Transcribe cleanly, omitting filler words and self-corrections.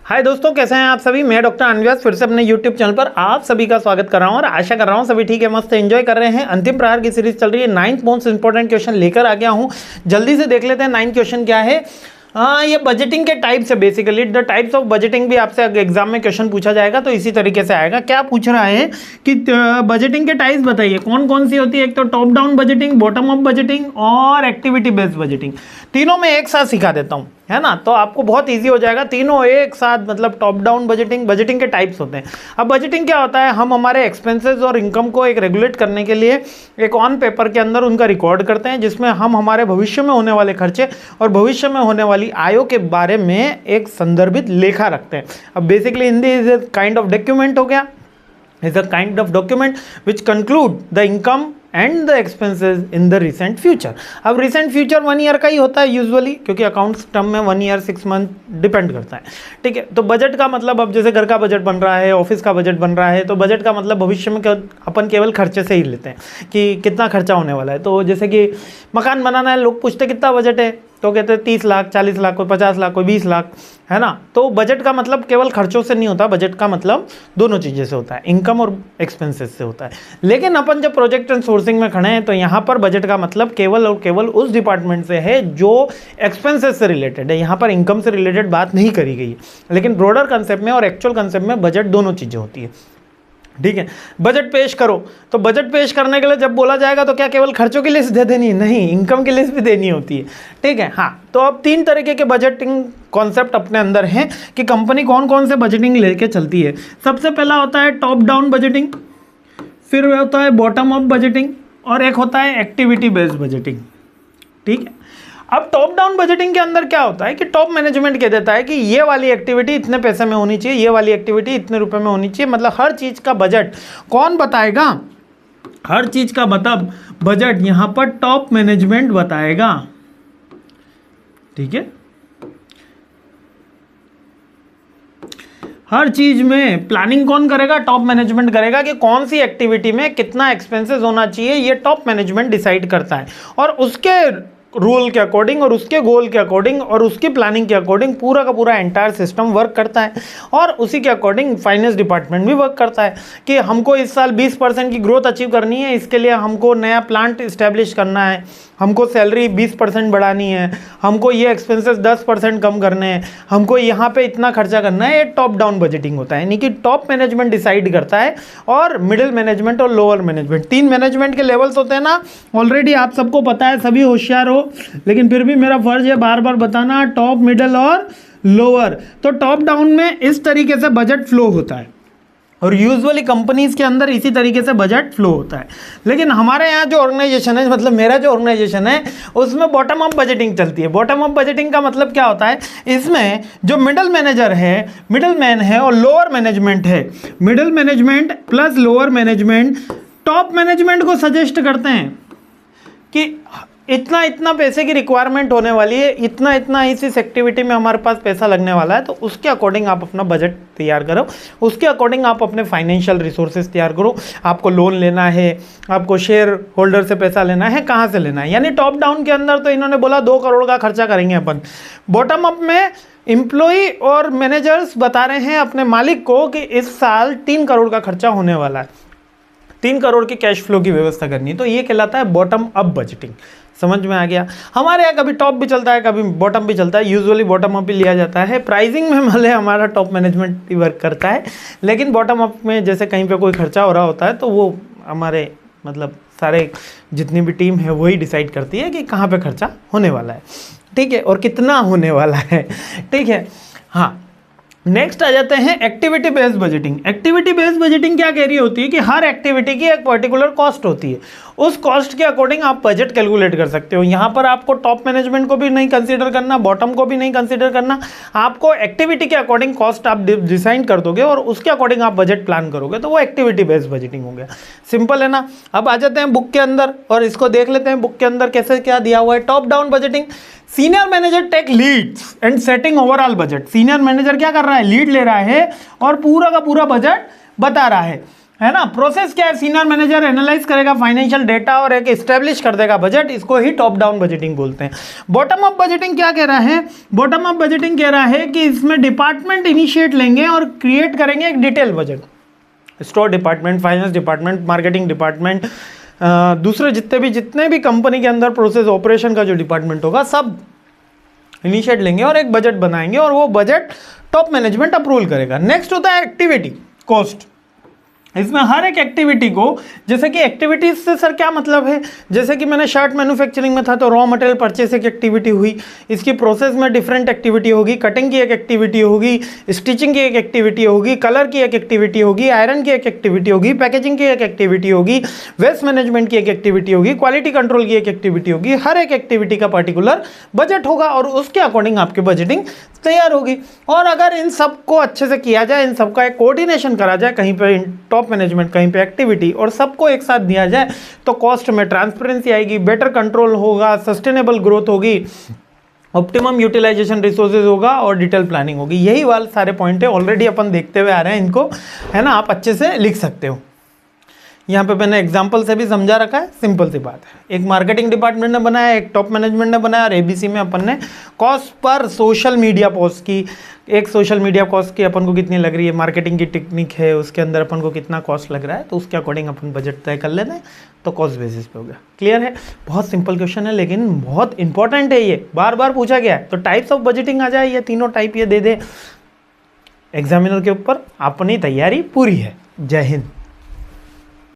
हाय दोस्तों, कैसे हैं आप सभी। मैं डॉक्टर अनव्यास फिर से अपने यूट्यूब चैनल पर आप सभी का स्वागत कर रहा हूं और आशा कर रहा हूं सभी ठीक है, मस्त एंजॉय कर रहे हैं। अंतिम प्रहार की सीरीज चल रही है। 9th मोस्ट इंपॉर्टेंट क्वेश्चन लेकर आ गया हूं। जल्दी से देख लेते हैं 9th क्वेश्चन क्या है। ये बजटिंग के टाइप्स है। Basically the types of budgeting भी आपसे एग्जाम में क्वेश्चन पूछा जाएगा, तो इसी तरीके से आएगा। क्या पूछ रहा है कि बजटिंग के टाइप्स बताइए कौन कौन सी होती है। एक तो top down budgeting, bottom up budgeting और एक्टिविटी बेस्ड बजटिंग। तीनों में एक साथ सिखा देता हूँ, है ना, तो आपको बहुत इजी हो जाएगा। तीनों एक साथ, मतलब टॉप डाउन बजटिंग के टाइप्स होते हैं। अब बजटिंग क्या होता है, हम हमारे एक्सपेंसेस और इनकम को एक रेगुलेट करने के लिए एक ऑन पेपर के अंदर उनका रिकॉर्ड करते हैं, जिसमें हम हमारे भविष्य में होने वाले खर्चे और भविष्य में होने वाली आयों के बारे में एक संदर्भित लेखा रखते हैं। अब basically Hindi is a kind of document हो गया, is a kind of document which conclude the income and the expenses in the recent future। अब recent future 1 ईयर का ही होता है यूजुअली, क्योंकि अकाउंट्स टर्म में 1 ईयर 6 मंथ डिपेंड करता है। ठीक है, तो बजट का मतलब, अब जैसे घर का बजट बन रहा है, ऑफिस का बजट बन रहा है, तो बजट का मतलब भविष्य में अपन केवल खर्चे से ही लेते हैं कि कितना खर्चा होने वाला है। तो जैसे कि मकान बनाना है, लोग पूछते कितना बजट है, तो कहते हैं 30 लाख, 40 लाख, कोई 50 लाख, कोई 20 लाख, है ना। तो बजट का मतलब केवल खर्चों से नहीं होता, बजट का मतलब दोनों चीज़ें से होता है, इनकम और एक्सपेंसेस से होता है। लेकिन अपन जब प्रोजेक्ट एंड सोर्सिंग में खड़े हैं, तो यहाँ पर बजट का मतलब केवल और केवल उस डिपार्टमेंट से है जो एक्सपेंसेस से रिलेटेड है। यहाँ पर इनकम से रिलेटेड बात नहीं करी गई है, लेकिन ब्रॉडर कंसेप्ट में और एक्चुअल कंसेप्ट में बजट दोनों चीज़ें होती है। ठीक है, बजट पेश करो, तो बजट पेश करने के लिए जब बोला जाएगा तो क्या केवल खर्चों की लिस्ट दे देनी है? नहीं, इनकम की लिस्ट भी देनी होती है। ठीक है, हाँ, तो अब 3 तरीके के बजटिंग कॉन्सेप्ट अपने अंदर हैं कि कंपनी कौन कौन से बजटिंग लेके चलती है। सबसे पहला होता है टॉप डाउन बजटिंग, फिर होता है बॉटम अप बजटिंग और एक होता है एक्टिविटी बेस्ड बजटिंग। ठीक है, अब टॉप डाउन बजटिंग के अंदर क्या होता है कि टॉप मैनेजमेंट कह देता है कि ये वाली एक्टिविटी इतने पैसे में होनी चाहिए, ये वाली एक्टिविटी इतने रुपए में होनी चाहिए। मतलब हर चीज़ का बजट कौन बताएगा? हर चीज़ का मतलब बजट यहाँ पर टॉप मैनेजमेंट बताएगा। ठीक है, हर चीज में प्लानिंग कौन करेगा? टॉप मैनेजमेंट करेगा कि कौन सी एक्टिविटी में कितना एक्सपेंसेस होना चाहिए, ये टॉप मैनेजमेंट डिसाइड करता है। और उसके रूल के अकॉर्डिंग और उसके गोल के अकॉर्डिंग और उसकी प्लानिंग के अकॉर्डिंग पूरा का पूरा एंटायर सिस्टम वर्क करता है। और उसी के अकॉर्डिंग फाइनेंस डिपार्टमेंट भी वर्क करता है कि हमको इस साल 20% की ग्रोथ अचीव करनी है, इसके लिए हमको नया प्लांट इस्टेब्लिश करना है, हमको सैलरी 20% बढ़ानी है, हमको ये एक्सपेंसेस 10% कम करने हैं, हमको यहाँ पे इतना खर्चा करना है। ये टॉप डाउन बजटिंग होता है, यानी कि टॉप मैनेजमेंट डिसाइड करता है और मिडिल मैनेजमेंट और लोअर मैनेजमेंट, 3 मैनेजमेंट के लेवल्स होते हैं ना। ऑलरेडी आप सबको पता है, सभी होशियार हो, लेकिन फिर भी मेरा फर्ज है बार बार बताना, टॉप, मिडिल और लोअर। तो टॉप डाउन में इस तरीके से बजट फ्लो होता है और यूजुअली कंपनीज के अंदर इसी तरीके से बजट फ्लो होता है। लेकिन हमारे यहाँ जो ऑर्गेनाइजेशन है, मतलब मेरा जो ऑर्गेनाइजेशन है, उसमें बॉटम अप बजटिंग चलती है। बॉटम अप बजटिंग का मतलब क्या होता है? इसमें जो मिडिल मैनेजर है, मिडिल मैन है और लोअर मैनेजमेंट है, middle management plus lower management top management को सजेस्ट करते हैं कि इतना इतना पैसे की रिक्वायरमेंट होने वाली है, इतना इतना इस एक्टिविटी में हमारे पास पैसा लगने वाला है, तो उसके अकॉर्डिंग आप अपना बजट तैयार करो, उसके अकॉर्डिंग आप अपने फाइनेंशियल रिसोर्सेज तैयार करो। आपको लोन लेना है, आपको शेयर होल्डर से पैसा लेना है, कहाँ से लेना है। यानी टॉप डाउन के अंदर तो इन्होंने बोला 2 करोड़ का खर्चा करेंगे अपन। बॉटम अप में एम्प्लॉय और मैनेजर्स बता रहे हैं अपने मालिक को कि इस साल 3 करोड़ का खर्चा होने वाला है, 3 करोड़ की कैश फ्लो की व्यवस्था करनी है। तो ये कहलाता है बॉटम अप बजटिंग। समझ में आ गया? हमारे यहाँ कभी टॉप भी चलता है, कभी बॉटम भी चलता है, यूजुअली बॉटम अप भी लिया जाता है। प्राइसिंग में भले हमारा टॉप मैनेजमेंट ही वर्क करता है, लेकिन बॉटम अप में जैसे कहीं पे कोई खर्चा हो रहा होता है तो वो हमारे मतलब सारे जितनी भी टीम है वही डिसाइड करती है कि कहाँ पे खर्चा होने वाला है। ठीक है, और कितना होने वाला है। ठीक है, हाँ, नेक्स्ट आ जाते हैं activity based budgeting. Activity based budgeting क्या कह रही होती है कि हर एक्टिविटी की एक पर्टिकुलर कॉस्ट होती है, उस कॉस्ट के अकॉर्डिंग आप बजट कैलकुलेट कर सकते हो। यहाँ पर आपको टॉप मैनेजमेंट को भी नहीं कंसीडर करना, बॉटम को भी नहीं कंसीडर करना, आपको एक्टिविटी के अकॉर्डिंग कॉस्ट आप डिसाइड कर दोगे और उसके अकॉर्डिंग आप बजट प्लान करोगे, तो वो एक्टिविटी बेस्ड बजटिंग हो गया। सिंपल है ना। अब आ जाते हैं बुक के अंदर और इसको देख लेते हैं बुक के अंदर कैसे क्या दिया हुआ है। Top down budgeting, senior manager take leads and setting overall budget. Senior manager क्या कर रहा है? लीड ले रहा है और पूरा का पूरा बजट बता रहा है। है ना। प्रोसेस क्या है, सीनियर मैनेजर एनालाइज करेगा फाइनेंशियल डेटा और एक एस्टेब्लिश कर देगा बजट, इसको ही टॉप डाउन बजटिंग बोलते हैं। बॉटम अप बजटिंग क्या कह रहा है, बॉटम अप बजटिंग कह रहा है कि इसमें डिपार्टमेंट इनिशिएट लेंगे और क्रिएट करेंगे एक detail budget, store department, finance department, marketing department, दूसरे जितने भी कंपनी के अंदर प्रोसेस ऑपरेशन का जो डिपार्टमेंट होगा सब इनिशिएट लेंगे और एक बजट बनाएंगे और वो बजट टॉप मैनेजमेंट अप्रूवल करेगा। नेक्स्ट होता है एक्टिविटी कॉस्ट। इसमें हर एक एक्टिविटी को, जैसे कि एक्टिविटीज से सर क्या मतलब है, जैसे कि मैंने शर्ट मैन्युफैक्चरिंग में था तो रॉ मटेरियल परचेस एक एक्टिविटी हुई, इसकी प्रोसेस में डिफरेंट एक्टिविटी होगी, कटिंग की एक एक्टिविटी होगी, स्टिचिंग की एक एक्टिविटी होगी, कलर की एक एक्टिविटी होगी, आयरन की एक एक्टिविटी होगी, पैकेजिंग की एक एक्टिविटी होगी, वेस्ट मैनेजमेंट की एक एक्टिविटी होगी, क्वालिटी कंट्रोल की एक एक्टिविटी होगी। हर एक एक्टिविटी का पर्टिकुलर बजट होगा और उसके अकॉर्डिंग आपकी बजटिंग तैयार होगी। और अगर इन सबको अच्छे से किया जाए, इन सबका एक कोऑर्डिनेशन करा जाए, कहीं पे टॉप मैनेजमेंट, कहीं पे एक्टिविटी, और सबको एक साथ दिया जाए तो कॉस्ट में ट्रांसपेरेंसी आएगी, बेटर कंट्रोल होगा, सस्टेनेबल ग्रोथ होगी, ऑप्टिमम यूटिलाइजेशन रिसोर्सेज होगा और डिटेल प्लानिंग होगी। यही वाले सारे पॉइंट है, ऑलरेडी अपन देखते हुए आ रहे हैं इनको, है ना। आप अच्छे से लिख सकते हो। यहाँ पे मैंने एग्जाम्पल से भी समझा रखा है, सिंपल सी बात है। एक मार्केटिंग डिपार्टमेंट ने बनाया, एक टॉप मैनेजमेंट ने बनाया और एबीसी में अपन ने cost per social media post की, एक सोशल मीडिया कॉस्ट की अपन को कितनी लग रही है, मार्केटिंग की टेक्निक है उसके अंदर अपन को कितना कॉस्ट लग रहा है, तो उसके अकॉर्डिंग अपन बजट तय कर लेते हैं, तो कॉस्ट बेसिस पे हो गया। क्लियर है, बहुत सिंपल क्वेश्चन है लेकिन बहुत इंपॉर्टेंट है, ये बार बार पूछा गया है। तो टाइप्स ऑफ बजटिंग आ जाए, ये तीनों टाइप ये दे दे एग्जामिनर के ऊपर, अपनी तैयारी पूरी है। जय हिंद।